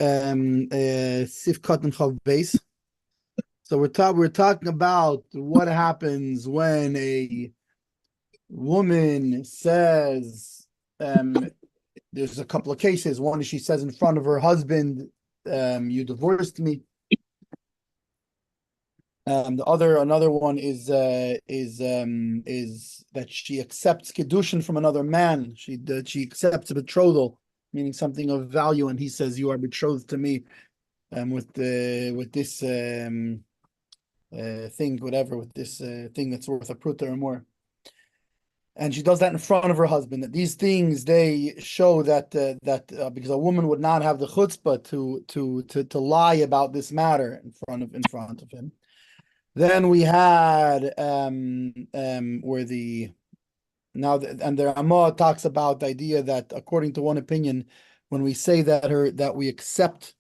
Sifkat and Chav base. So we're talking about what happens when a woman says, there's a couple of cases. One is she says in front of her husband, you divorced me. Another one is that she accepts kedushin from another man. She accepts a betrothal, meaning something of value, and he says, "You are betrothed to me," with this thing, whatever, with this thing that's worth a pruta or more. And she does that in front of her husband. That these things, they show that because a woman would not have the chutzpah to lie about this matter in front of him. Then we had where the Ramah talks about the idea that according to one opinion, when we say that we accept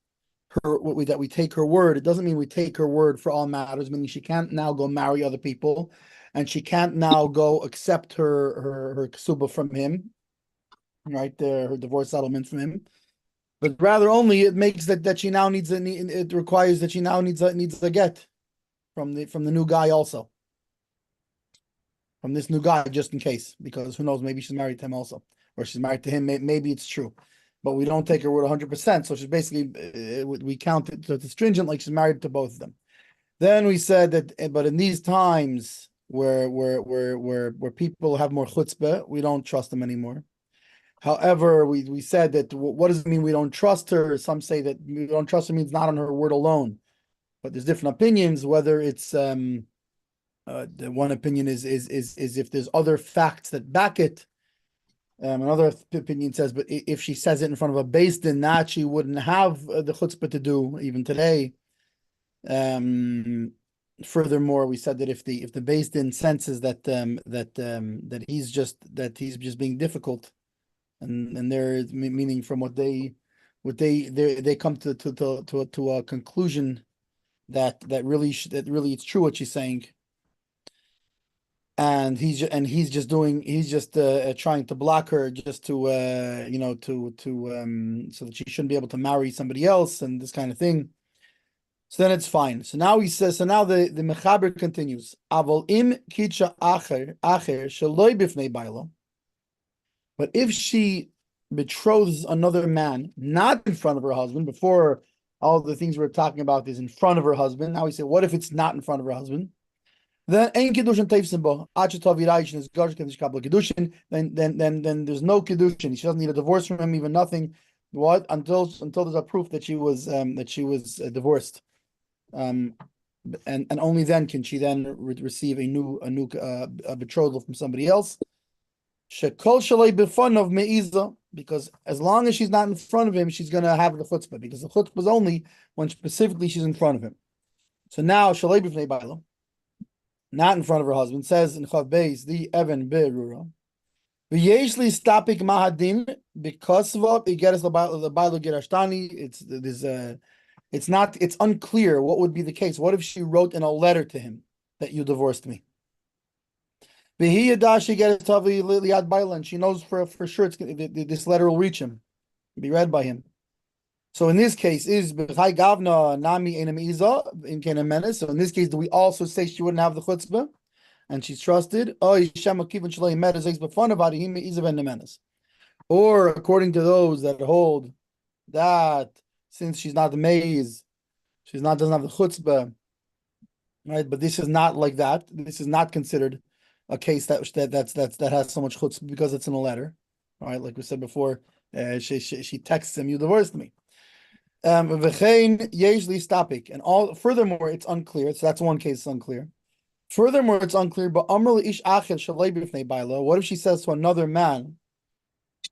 her, that we take her word, it doesn't mean we take her word for all matters, meaning she can't now go marry other people, and she can't now go accept her ksuba from him, right there, her divorce settlement from him. But rather only it makes that she now needs it requires that she now needs a get from the new guy also. From this new guy, just in case, because who knows, maybe she's married to him also, or she's married to him. Maybe it's true, but we don't take her word 100%. So she's basically, we count it to stringent, like she's married to both of them. Then we said that, but in these times where people have more chutzpah, we don't trust them anymore. However, we said that what does it mean we don't trust her? Some say that we don't trust her means not on her word alone, but there's different opinions whether it's the one opinion is if there's other facts that back it. Another opinion says, but if she says it in front of a beis din, that she wouldn't have the chutzpah to do even today. Furthermore, we said that if the beis din senses that he's just being difficult, and they're meaning from what they come to a conclusion that really it's true what she's saying. And he's just trying to block her just to so that she shouldn't be able to marry somebody else and this kind of thing. So then it's fine. So now he says. So now the mechaber continues. Aval im kitcha acher sheloi bifnei bailo. But if she betroths another man, not in front of her husband, before all the things we're talking about is in front of her husband. Now we say, what if it's not in front of her husband? Then ein kedushin teifsim bo. Is gosh kedushin. Then there's no kedushin. She doesn't need a divorce from him, even nothing. What until there's a proof that she was divorced, and only then can she then receive a new betrothal from somebody else. Shekol shalei b'fanav me'iza, because as long as she's not in front of him, she's going to have the chutzpah, because the chutzpah is only when specifically she's in front of him. So now shalei b'fnei bailo, not in front of her husband, says in Chav Beis, the Ehven be'rura. V'yeshli stapik mahadin because of igeres the bailo gerashtani. It's unclear what would be the case. What if she wrote in a letter to him that you divorced me? She knows for sure this letter will reach him, be read by him. So in this case, So in this case, do we also say she wouldn't have the chutzpah and she's trusted? Or according to those that hold that since she's not the maiz, doesn't have the chutzpah, right? But this is not like that. This is not considered a case that has so much chutzpah because it's in a letter, right? Like we said before, she texts him, "You divorced me." And all. Furthermore, it's unclear. So that's one case. It's unclear. Furthermore, it's unclear. But what if she says to another man,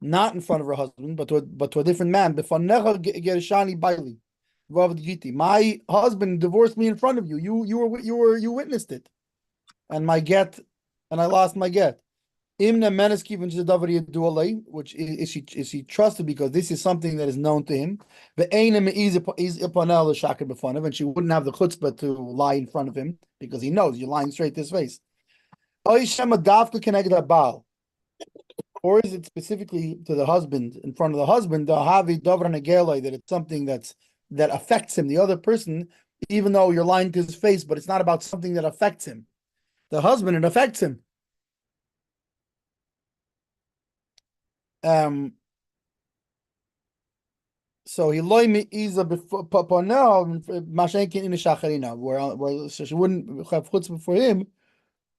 not in front of her husband, but to a different man, my husband divorced me in front of you. You witnessed it, and my get. And I lost my get. Which is she trusted because this is something that is known to him. And she wouldn't have the chutzpah to lie in front of him because he knows you're lying straight to his face. or is it specifically to the husband, in front of the husband, the havi davra negelai, that it's something that affects him, the other person, even though you're lying to his face, but it's not about something that affects him. The husband, it affects him. So he loy me iza now mashenkin in shacharina, where so she wouldn't have chutzpah for him.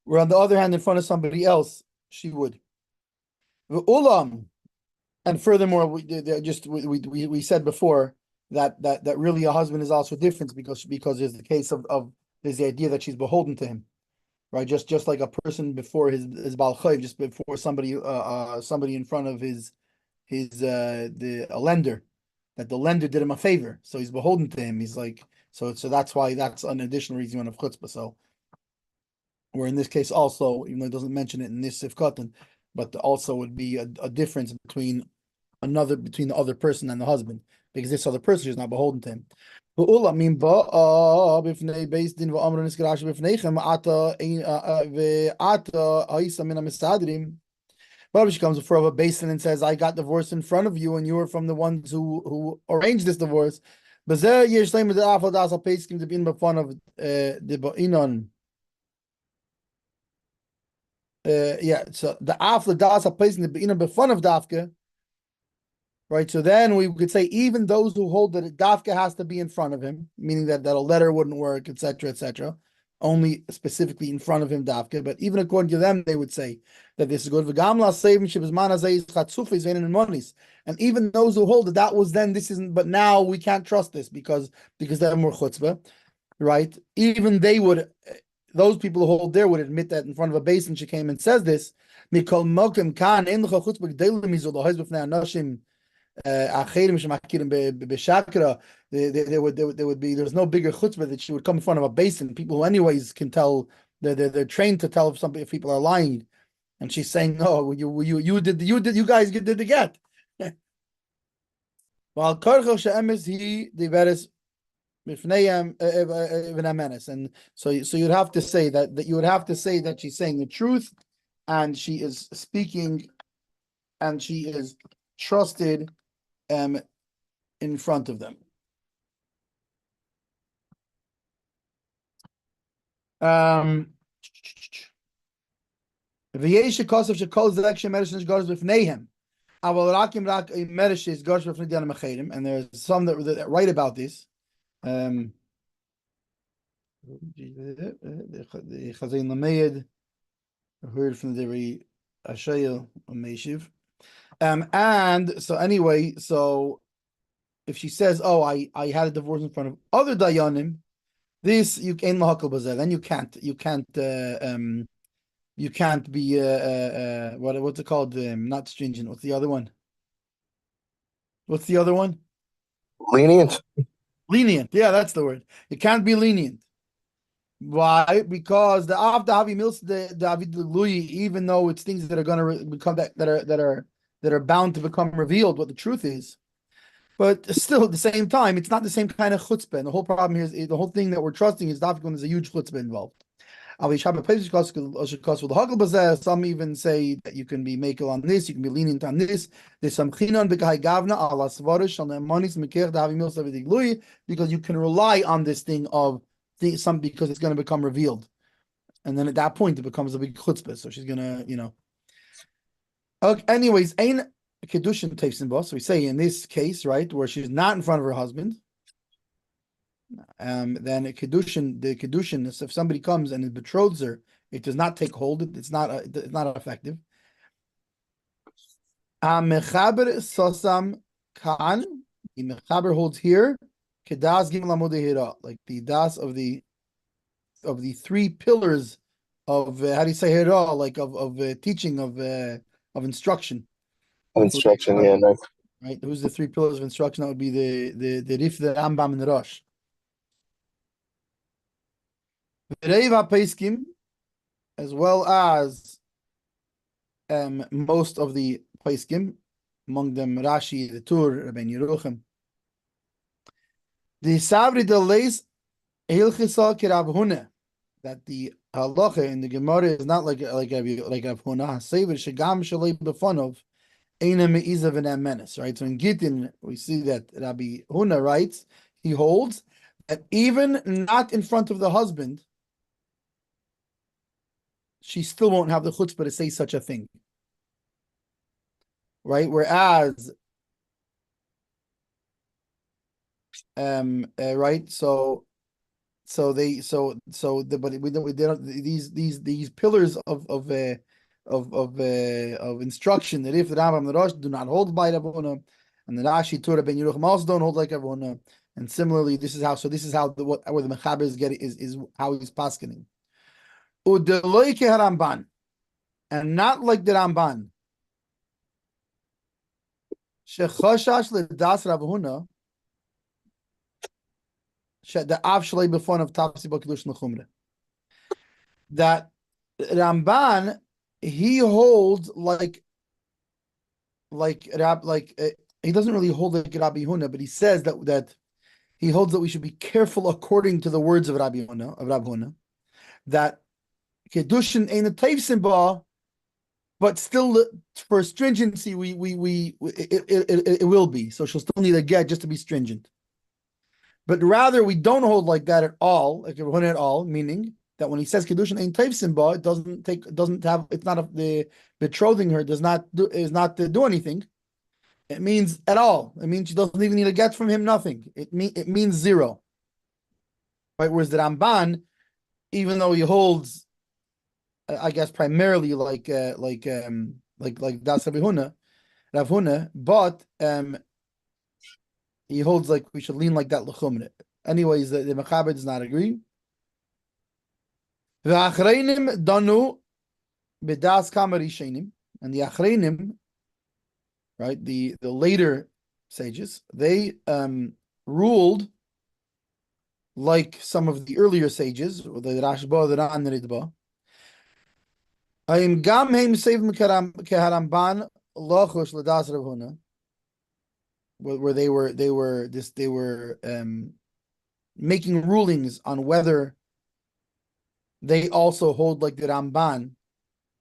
Where on the other hand, in front of somebody else, she would. Ulam, and furthermore, we said before that really a husband is also different because there's the case of there's the idea that she's beholden to him, right? Just like a person before his bal chayv, just before somebody in front of a lender, that the lender did him a favor, so he's beholden to him. He's like so that's why that's an additional reason of chutzpah. So, where in this case also, even though it doesn't mention it in this sifkatan, but also would be a difference between the other person and the husband, because this other person is not beholden to him. But if she comes before a basin and says, "I got divorced in front of you, and you were from the ones who arranged this divorce," but there years later the afal das al peskim to be in the fun of the ba'inon. So the afla das al peskim to be in the fun of dafka. Right, so then we could say even those who hold that dafka has to be in front of him, meaning that a letter wouldn't work, etc., only specifically in front of him dafka. But even according to them, they would say that this is good. And even those who hold that was then, this isn't. But now we can't trust this because they're more chutzpah, right? Even they would, those people who hold there would admit that in front of a basin she came and says this. There would be there's no bigger chutzpah that she would come in front of a basin. People who anyways can tell they're trained to tell if people are lying, and she's saying no, you guys did the get. While karchel she'emes he diveres b'fneihem v'namenes, and so you'd have to say that she's saying the truth, and she is speaking, and she is trusted in front of them. V'yesh kosov shekol zelek shemeresh nishgars b'fneihem. Aval rakim rak meresh is gars b'fnei mecherim, and there's some that write about this. The Chazayin Lameid heard from the Hershel Meshiv. And so anyway, so if she says, "Oh, I had a divorce in front of other dayanim," this you can lahakal bazer. Then you can't be what's it called? Not stringent. What's the other one? Lenient. Lenient. Yeah, that's the word. You can't be lenient. Why? Because the Avdahavi Mils the David Lui, even though it's things that are going to become that are bound to become revealed what the truth is, but still at the same time, it's not the same kind of chutzpah. And the whole problem here is the whole thing that we're trusting is dafka when there's a huge chutzpah involved. Some even say that you can be makel on this, you can be lenient on this. There's some chinon b'kai gavna ala svarish on the manis mekir dahavi mils lui, because you can rely on this thing of some because it's going to become revealed, and then at that point it becomes a big chutzpah. So she's gonna, Okay, anyways, ain't kedushin tefsin boss. So we say in this case, right, where she's not in front of her husband, then the kedushin, if somebody comes and it betroths her, it does not take hold. It's not effective. Mechaber sosam kan. The mechaber holds here. Kedas gimel amudei hira, like the das of the three pillars of how do you say hira, like of teaching of instruction. Instruction, yeah, nice. Right. Who's the three pillars of instruction? That would be the Rif, the Rambam, and the Rosh. Reiva Peiskim, as well as most of the Peiskim, among them Rashi, the Tur, Rabbi Yerucham. The Savri de Leis Hilchisa Kirav Hune. that the halacha in the Gemara is not like Rav Huna Hasever shegam shalei befonov eina meizav v'nam menace, right? So in Gittin we see that Rabbi Huna writes, he holds that even not in front of the husband, she still won't have the chutzpah to say such a thing, right? Whereas, right, but we don't these pillars of instruction that if the Rambam and the Rosh do not hold by Rav Huna, and the Rashi Torah Ben Yerucham also don't hold like Rav Huna, and similarly this is how where the Mechaber is getting is how he's paskening. Udeloi ke Haramban, and not like the Ramban. Shechoshash ledas Rav Huna. The Av Shalei Befon of Tapsi Bakidush Nechumre. That Ramban, he holds he doesn't really hold like Rabbi Huna, but he says that he holds that we should be careful according to the words of Rabbi Huna, that Kedushin ain't a teifsim ba, but still for stringency it will be. So she'll still need a get just to be stringent. But rather, we don't hold like that at all, like Rabbi Huna at all, meaning that when he says Kedushin ain't teifsim ba, the betrothing her is not to do anything. It means at all. It means she doesn't even need a get from him, nothing. It means zero. Right? Whereas the Ramban, even though he holds, I guess primarily like Das Rabbi Huna, Rav Huna, but he holds like we should lean like that l'chumre. Anyways, the Mechaber does not agree. The Achreinim danu b'das kama rishenim, and the Achreinim, right, the later sages, they ruled like some of the earlier sages, the Rashba, the Ran, the Ridba. Ayim gam heim seivim keharamban lochush l'das Rav Huna, where they were making rulings on whether they also hold like the Ramban,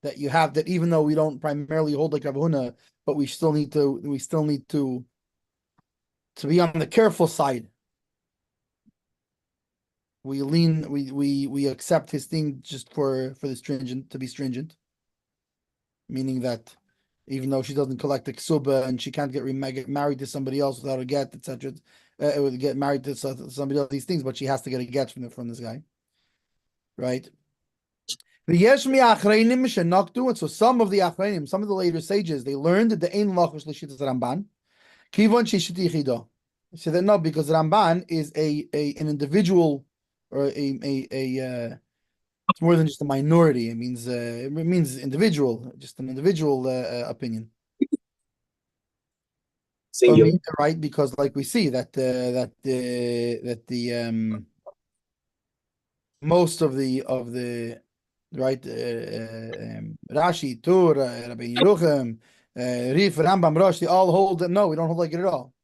that you have that even though we don't primarily hold like Rav Huna, but we still need to be on the careful side. We accept his thing just for the stringent, to be stringent, meaning that even though she doesn't collect the ksuba and she can't get married to somebody else without a get, etc., get married to somebody else, these things, but she has to get a get from this guy, right? And so some of the achreinim, some of the later sages, they learned that the ein lachush l'shitas Ramban, kivon shishiti yichido. They said that no, because Ramban is an individual, or it's more than just a minority. It means individual, just an individual opinion. Right? Because like we see that the most of the right Rashi, Tur, Rabbi Yerucham, Rif, Rambam, Rosh, they all hold that no, we don't hold like it at all.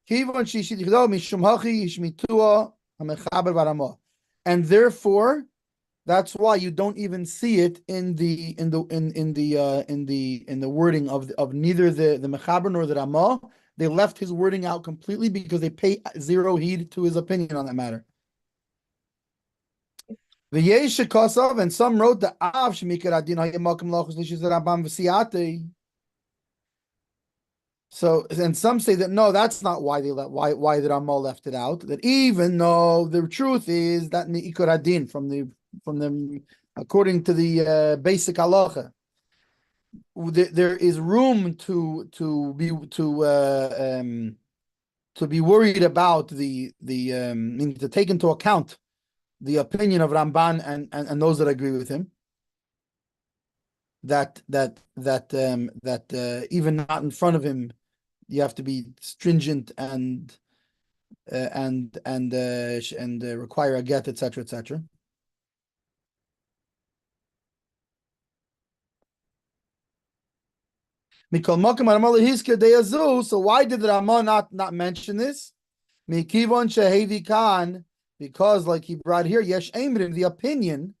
And therefore, that's why you don't even see it in the wording of neither the Mechaber nor the Ramah. They left his wording out completely because they pay zero heed to his opinion on that matter. And some wrote the Av So, and some say that no, that's not why why the Ramah left it out. That even though the truth is that Me'ikar Adin from the according to the basic halacha, there is room to be worried about to take into account the opinion of Ramban and those that agree with him. That even not in front of him, you have to be stringent and require a get, etc., etc. So why did the Ramah not mention this? Mikivon shehevi kan, because like he brought here, yesh emrim, the opinion,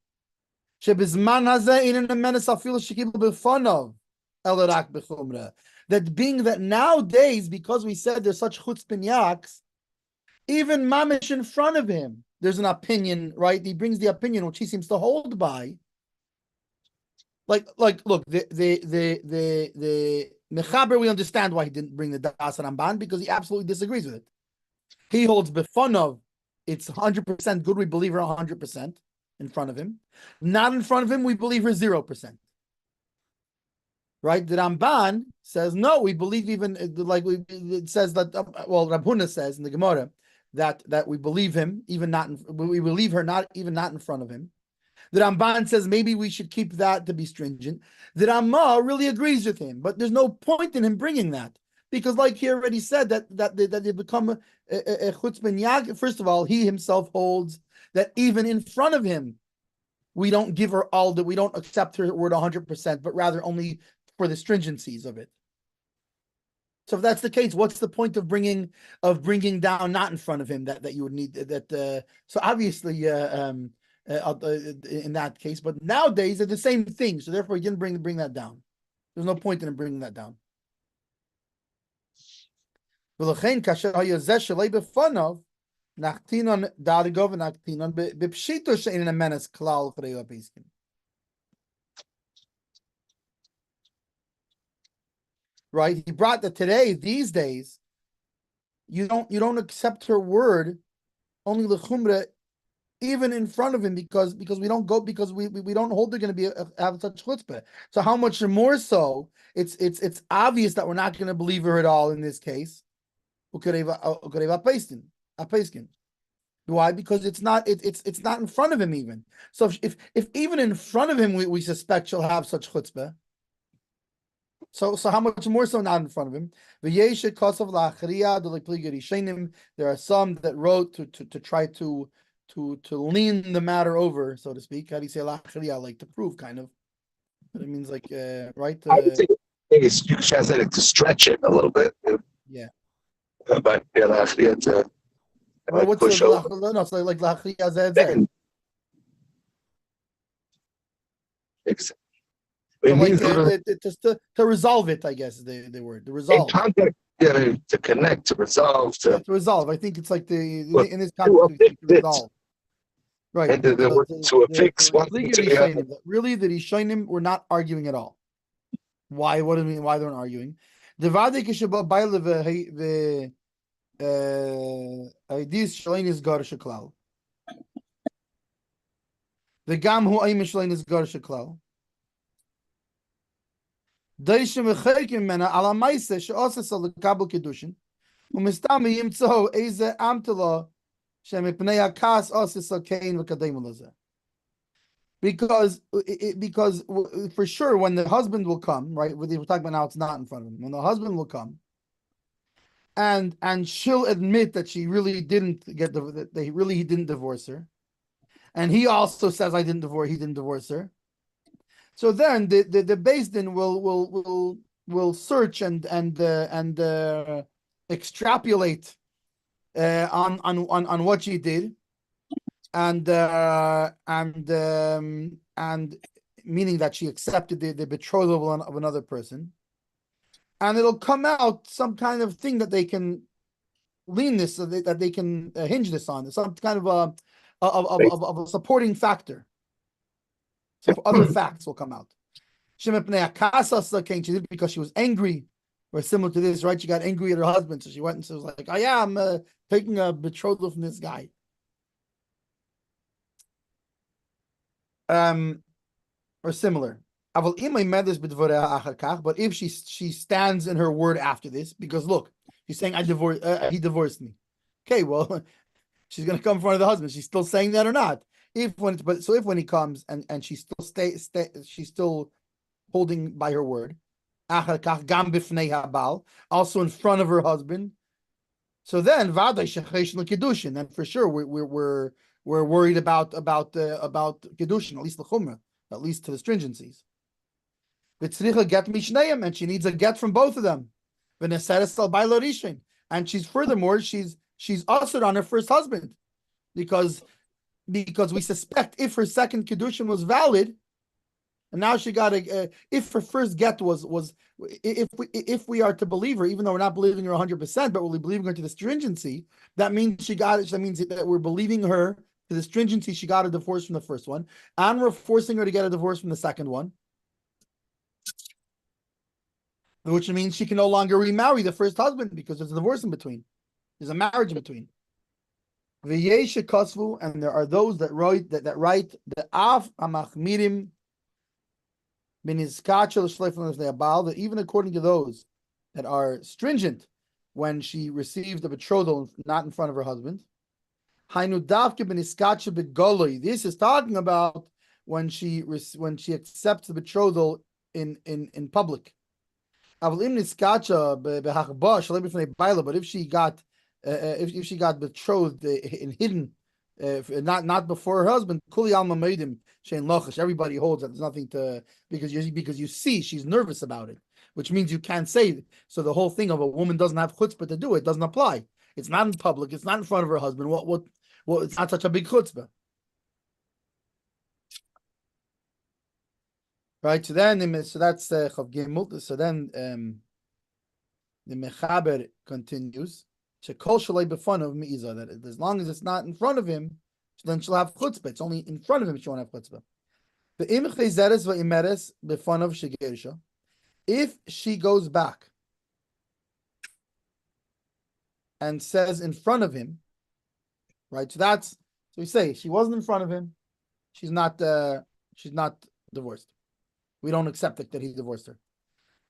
shebizman hazeh inin menes afil shekibel befonov elarak bechumra. That being that nowadays, because we said there's such chutzpin yaks, even mamish in front of him, there's an opinion, right? He brings the opinion which he seems to hold by. Look, the mechaber, we understand why he didn't bring the das and Ramban, because he absolutely disagrees with it. He holds befonov, it's 100% good. We believe her 100% in front of him. Not in front of him, we believe her 0%. Right? The Ramban says no. We believe even it says that. Rab Huna says in the Gemara that we believe him even not. We believe her not in front of him. The Ramban says maybe we should keep that to be stringent. The Ramah really agrees with him, but there's no point in him bringing that, because like he already said that they become a chutzpah yag. First of all, he himself holds that even in front of him, we don't give her all that, we don't accept her word 100%, but rather only for the stringencies of it. So if that's the case, what's the point of bringing down not in front of him that you would need that? So obviously, in that case, but nowadays they're the same thing. So therefore, he didn't bring that down. There's no point in him bringing that down. Right? He brought that today, these days, you don't accept her word, only l'chumra, even in front of him, because we don't go, because we don't hold they're going to be have such chutzpah. So how much more so? It's obvious that we're not going to believe her at all in this case. Why? Because it's not in front of him even. So if even in front of him we suspect she'll have such chutzpah. So how much more so not in front of him? There are some that wrote to try to lean the matter over, so to speak. How do you say lachriya? Like to prove, kind of. But it means like right. I would think it's you translate it to stretch it a little bit. Yeah. But yeah, lachriya to What's push the over. no? It's like lachriya zed. It means just to resolve it, I guess the word, the resolve. In context, yeah, to connect, to resolve, to resolve. I think it's like in this context to resolve. Right. And to affix one thing to the other. Really, the Rishonim were not arguing at all. Why? What do you mean? Why they weren't arguing? The gam hu aim shlein is gar sheklal. Daishim v'chaykim mena ala ma'aseh she'osas al kabel kedushin u'mistam yimtzo eze amtelo shemipnei hakas osas al kain v'kadeimu lezeh. Because for sure when the husband will come, right? We're talking about now, it's not in front of him. When the husband will come, and she'll admit that she really didn't he didn't divorce her, and he also says he didn't divorce her. So then the Beis Din will search and extrapolate on what she did, and meaning that she accepted the betrothal of another person, and it'll come out some kind of thing that they can lean this, so that they can hinge this on, some kind of a supporting factor. Some other facts will come out. She did it because she was angry, or similar to this, right? She got angry at her husband, so she went and was like, "Oh yeah, I'm taking a betrothal from this guy." Or similar. But if she stands in her word after this, because look, she's saying he divorced me. Okay, well, she's gonna come in front of the husband. She's still saying that or not? If when he comes and she still she's still holding by her word, also in front of her husband. So then then for sure we're worried about kedushin, at least the chumrah, at least to the stringencies. And she needs a get from both of them. And she's she's ushered on her first husband, because we suspect if her second kedushin was valid, and now she got if her first get was if we are to believe her, even though we're not believing her 100%, but we're believing her to the stringency, that means she got it. That means that we're believing her to the stringency. She got a divorce from the first one, and we're forcing her to get a divorce from the second one, which means she can no longer remarry the first husband because there's a divorce in between. There's a marriage in between. And there are those that write the af amachmirim that even according to those that are stringent when she received the betrothal not in front of her husband. This is talking about when she accepts the betrothal in public. But if she got betrothed in hidden, not before her husband, everybody holds that there's nothing to, because you see she's nervous about it, which means you can't say. So the whole thing of a woman doesn't have chutzpah to do it doesn't apply. It's not in public. It's not in front of her husband. What? It's not such a big chutzpah, right? So that's Chav Gimel. So then the Mechaber continues. That as long as it's not in front of him, then she'll have chutzpah. It's only in front of him she won't have chutzpah. If she goes back and says in front of him, right? So we say she wasn't in front of him. She's not divorced. We don't accept it that he divorced her.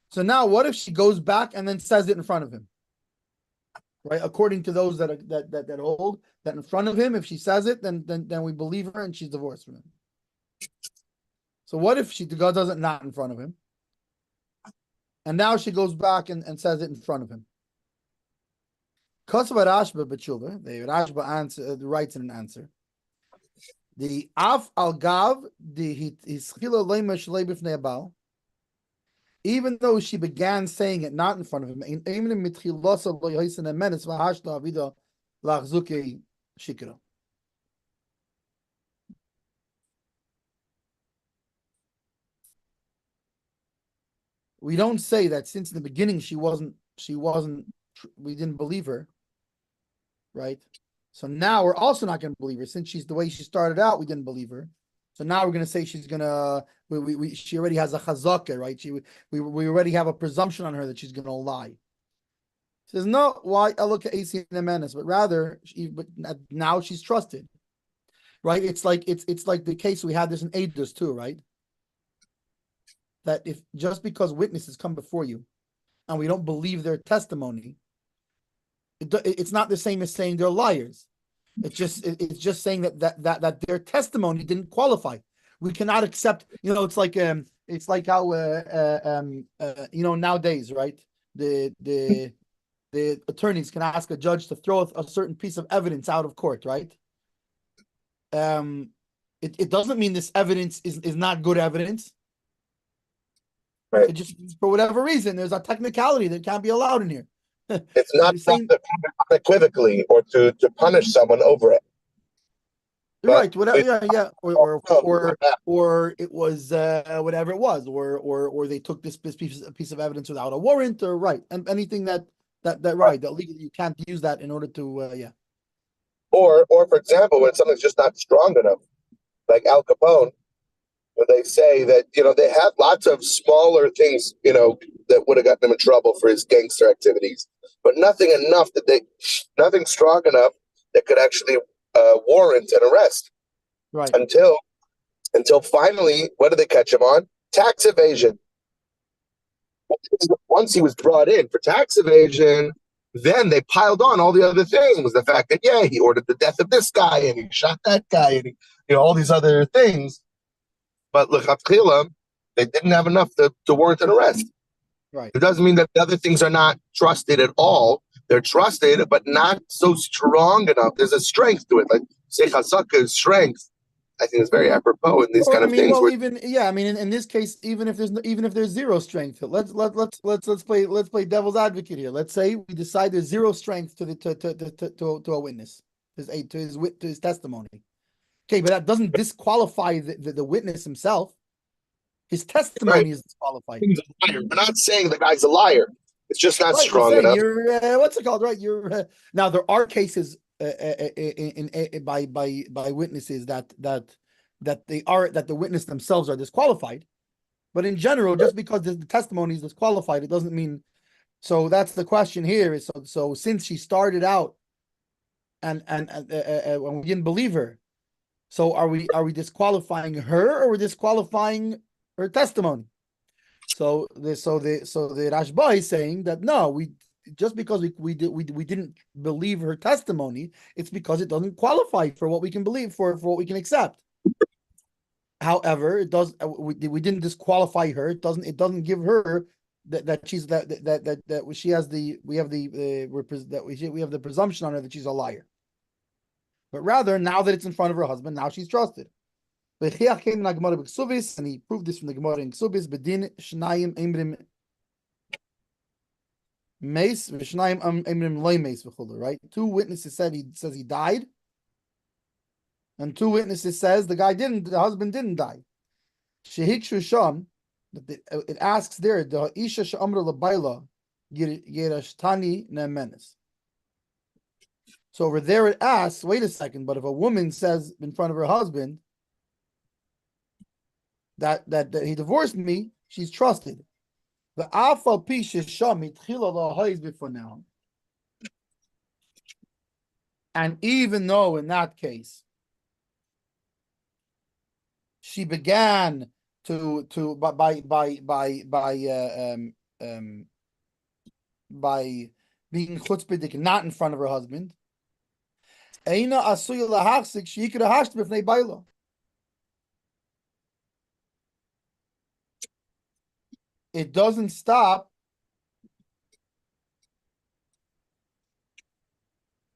So now, what if she goes back and then says it in front of him? Right, according to those that hold that in front of him, if she says it, then we believe her and she's divorced from him. So what if God does it not in front of him, and now she goes back and says it in front of him? The Rashba writes in an answer. The af al gav the hischila leima shlei b'fnei abal. Even though she began saying it not in front of him, we don't say that since in the beginning we didn't believe her, right? So now we're also not going to believe her since she's the way she started out. We didn't believe her. So now we're going to say she's going to, she already has a chazakah, right? We already have a presumption on her that she's going to lie. She says, no, why? I look at AC and the menace, but rather, but now she's trusted, right? It's like the case we had this in Eidos too, right? That if just because witnesses come before you and we don't believe their testimony, it's not the same as saying they're liars. It's just saying that their testimony didn't qualify. We cannot accept. It's like how nowadays, right? The attorneys can ask a judge to throw a certain piece of evidence out of court, right? It doesn't mean this evidence is not good evidence. Right. It just, for whatever reason, there's a technicality that can't be allowed in here. It's not unequivocally or to punish someone over it. Right, whatever, yeah. Or it was whatever it was, or they took this piece of evidence without a warrant, or right, and anything that legally you can't use that in order to Or for example, when something's just not strong enough, like Al Capone, where they say that they had lots of smaller things that would have gotten him in trouble for his gangster activities, but nothing strong enough that could actually warrant an arrest. Right. Until finally, what did they catch him on? Tax evasion. Once he was brought in for tax evasion, then they piled on all the other things. The fact that he ordered the death of this guy and he shot that guy and all these other things. But l'chatchila, they didn't have enough to warrant an arrest. Right. It doesn't mean that the other things are not trusted at all. They're trusted, but not so strong enough. There's a strength to it. Like say chazaka is strength, I think it's very apropos in these kind of things. Well, even in this case, even if there's zero strength, let's play devil's advocate here. Let's say we decide there's zero strength to a witness, to his testimony. Okay, but that doesn't disqualify the witness himself. His testimony is disqualified. He's a liar. We're not saying the guy's a liar. It's just not strong enough. You're what's it called? Right? Now there are cases by witnesses that the witness themselves are disqualified, but in general, just because the testimony is disqualified, it doesn't mean. So that's the question here. Is so since she started out and when we didn't believe her, so are we disqualifying her or we're disqualifying her testimony? So the Rashba is saying that no, we just because we didn't believe her testimony, it's because it doesn't qualify for what we can believe for what we can accept. However, it does. We didn't disqualify her. It doesn't give her that she's that she has we have the presumption on her that she's a liar. But rather, now that it's in front of her husband, now she's trusted. But Chiach came in the Gemara b'Ksubis, and he proved this from the Gemara in Ksubis. Bedin shnayim emrim meis v'shnayim emrim loy meis v'chulu. Right? Two witnesses says he died, and two witnesses says the husband didn't die. Shehikshu sham, it asks there the isha she'amra l'bayla yerashtani ne'menes. So over there it asks, wait a second, but if a woman says in front of her husband that he divorced me, she's trusted. The afal pisha shami tchila lahayz before now. And even though in that case she began by being chutzpahdik not in front of her husband, eina asuya lahachzik sheikra hasht b'fnei bayla. It doesn't stop.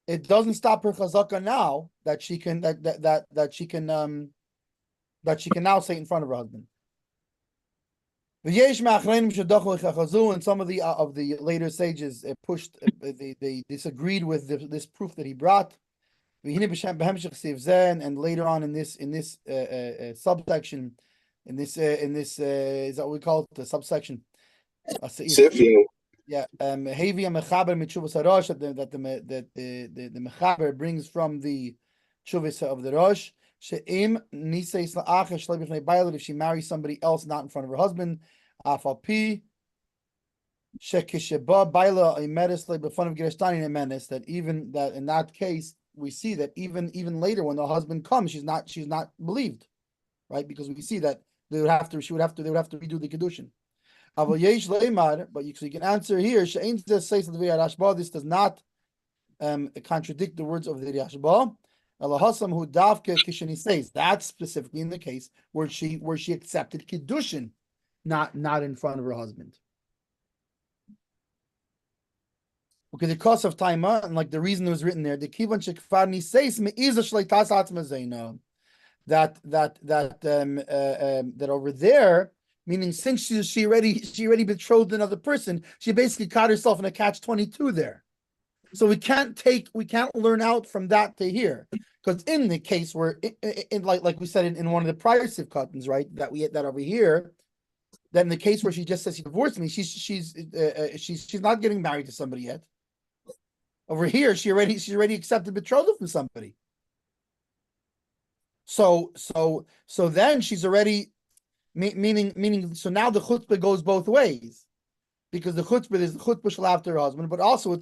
It doesn't stop her chazaka now that she can now say in front of her husband. And some of the later sages they disagreed with this proof that he brought. And later on in this subsection. In this is that what we call it, the subsection. Yeah, Hevi Mechaber Mitchuvas Harosh that the Mechaber brings from the Chuvas of the Rosh. She'im Niseis La'acher Shlei B'fnei Bayla, if she marries somebody else not in front of her husband, Afal Pi Shekisheba Bayla Imeres Lei B'fnei of Gereshtani Imeres, that even that in that case we see that even later when the husband comes, she's not believed, right? Because we see that they would have to redo the kedushin. But you can answer here. This does not contradict the words of the Rashba. That's specifically in the case where she accepted kedushin, not in front of her husband. Okay, the cost of time, and like the reason it was written there, the kivan shekfarni says meiza shleitas atzmazayna. That over there, meaning since she already betrothed another person, she basically caught herself in a catch-22 there. So we can't learn out from that to here, because in the case where like we said in one of the prior sivkatans, right, that over here, that in the case where she just says she divorced me, she's not getting married to somebody yet. Over here, she's already accepted betrothal from somebody. So then she's already meaning. So now the chutzpah goes both ways, because the chutzpah is the chutzpah shall after her husband, but also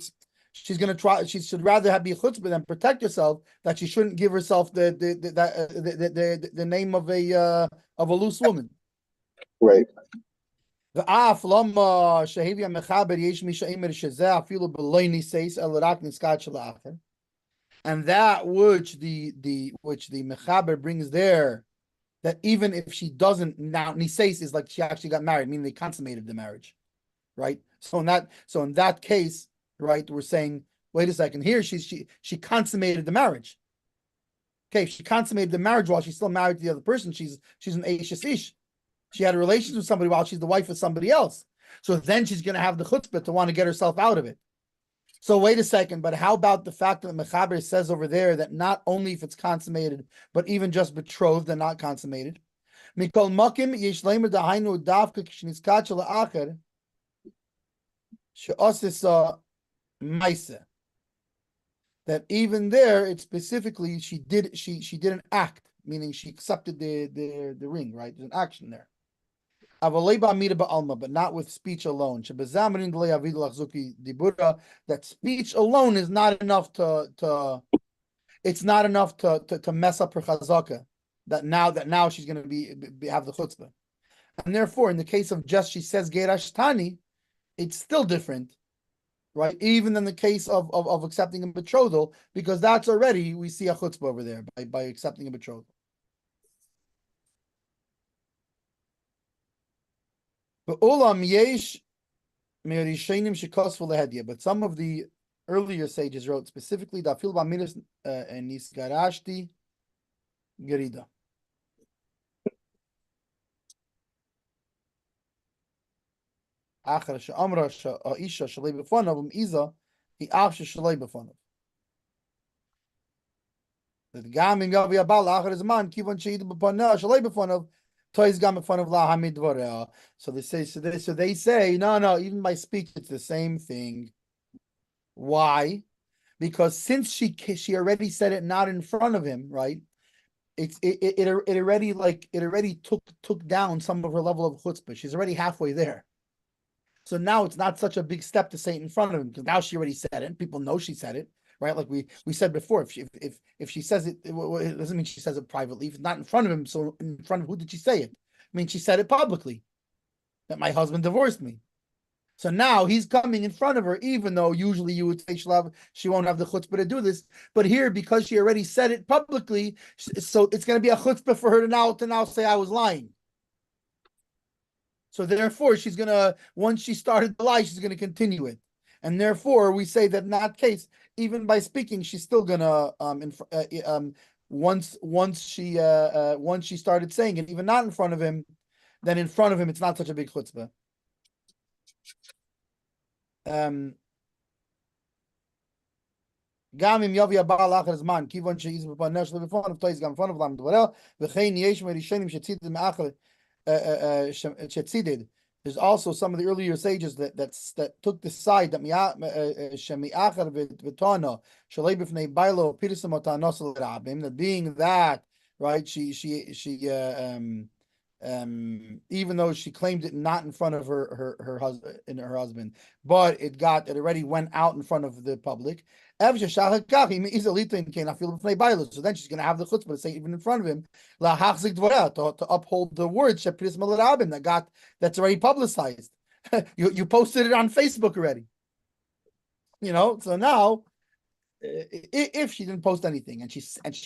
she's going to try. She should rather be a chutzpah than protect herself. That she shouldn't give herself the name of a loose woman. Right. The shehivia mechaber yesh misha imer shezeh afilu b'loy niseis el rak niskat shel. And that which the Mechaber brings there, that even if she doesn't now, Niseis is like she actually got married, meaning they consummated the marriage, right? So in that case, right, we're saying, wait a second, here she consummated the marriage. Okay, if she consummated the marriage while she's still married to the other person, she's an Eishes Ish. She had relations with somebody while she's the wife of somebody else. So then she's going to have the chutzpah to want to get herself out of it. So wait a second, but how about the fact that Mechaber says over there that not only if it's consummated, but even just betrothed and not consummated? Mikol makim yesh leimer dahainu davka k'shnizkat shel ha'acher she'osisa ma'aseh. That even there, it's specifically she did an act, meaning she accepted the ring, right? There's an action there. But not with speech alone. That speech alone is not enough to it's not enough to mess up her chazaka. That now she's going to have the chutzpah, and therefore in the case of just she says geirash tani, it's still different, right? Even in the case of accepting a betrothal, because that's already we see a chutzpah over there by accepting a betrothal. But some of the earlier sages wrote specifically dafil b'amidas nisgarashti gerida. Achar she'amra ha'isha shalei b'fanav iza hi af shalei b'fanav. That gam im yavi abal achar zman kivon she'id b'fanav shalei b'fanav. So they say no, even by speech it's the same thing. Why? Because since she already said it not in front of him, right? It already took down some of her level of chutzpah. She's already halfway there. So now it's not such a big step to say it in front of him, because now she already said it and people know she said it, right? Like we said before, if she says it, it doesn't mean she says it privately. If it's not in front of him, so in front of who did she say it? I mean, she said it publicly, that my husband divorced me. So now he's coming in front of her, even though usually you would say she won't have the chutzpah to do this. But here, because she already said it publicly, so it's going to be a chutzpah for her to now say I was lying. So therefore, she's going to, once she started the lie, she's going to continue it. And therefore, we say that in that case, even by speaking, she's still going to, once she started saying it, even not in front of him, then in front of him, it's not such a big chutzpah. גם אם יביא הבעל אחר זמן, כיוון שאיז בפניה שלו בפניו, תויס גם בפניו למה דבריה, וכן יש מראשונים שצידד מאחר, שצידד. There's also some of the earlier sages that took the side that shemi'achar v'tana shalei b'fnei bailo pirisam otanos l'rabim, that being that, right, she even though she claimed it not in front of her husband, but it already went out in front of the public. So then she's going to have the chutzpah to say even in front of him, to uphold the words that's already publicized. You posted it on Facebook already. So now if she didn't post anything and she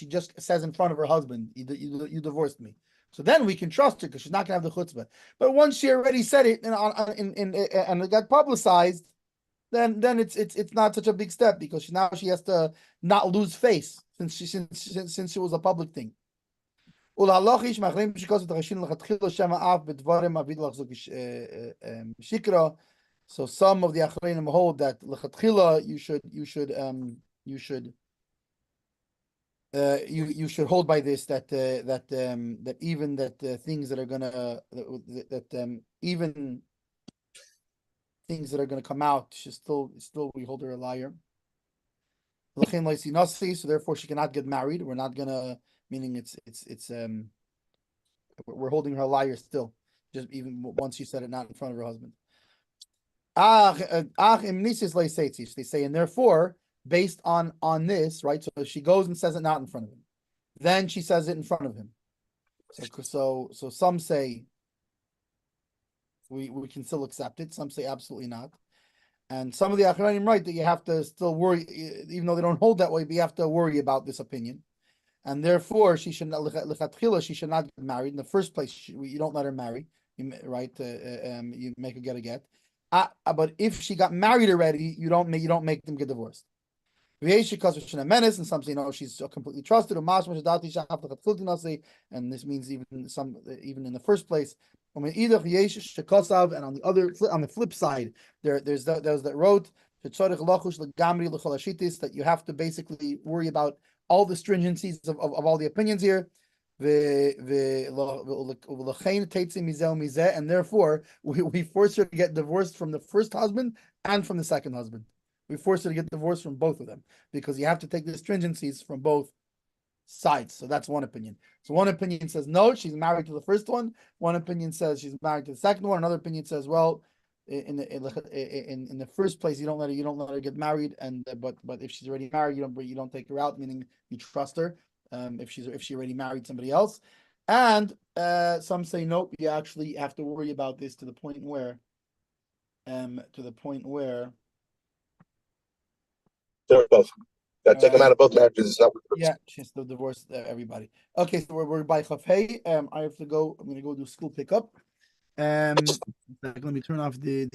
just says in front of her husband, you divorced me. So then we can trust her because she's not going to have the chutzpah. But once she already said it and it got publicized, then it's not such a big step, because now she has to not lose face since it was a public thing. So some of the achreinim hold that lechatchila you should hold by this, that even things that are gonna even things that are gonna come out, she still we hold her a liar. So therefore she cannot get married. We're not gonna, meaning we're holding her a liar still, just even once she said it not in front of her husband. They say, and therefore, based on this, right? So she goes and says it not in front of him, then she says it in front of him. So some say we can still accept it. Some say absolutely not. And some of the Achronim write that you have to still worry, even though they don't hold that way, but you have to worry about this opinion. And therefore, she should not get married in the first place. You don't let her marry, right? You make her get a get. But if she got married already, you don't make them get divorced. And some say no, she's completely trusted. And this means even in the first place. And on the flip side, there's that wrote that you have to basically worry about all the stringencies of all the opinions here. And therefore we force her to get divorced from the first husband and from the second husband. We force her to get divorced from both of them because you have to take the stringencies from both sides. So that's one opinion. So one opinion says no, she's married to the first one. One opinion says she's married to the second one. Another opinion says, well, in the first place, you don't let her get married, and but if she's already married, you don't take her out, meaning you trust her. If she already married somebody else, and some say nope, you actually have to worry about this to the point where they're both. Take them out of both marriages. It's not. Yeah, she's still divorced everybody. Okay, so we're by Chafei. I have to go. I'm gonna go do school pickup. Let me turn off the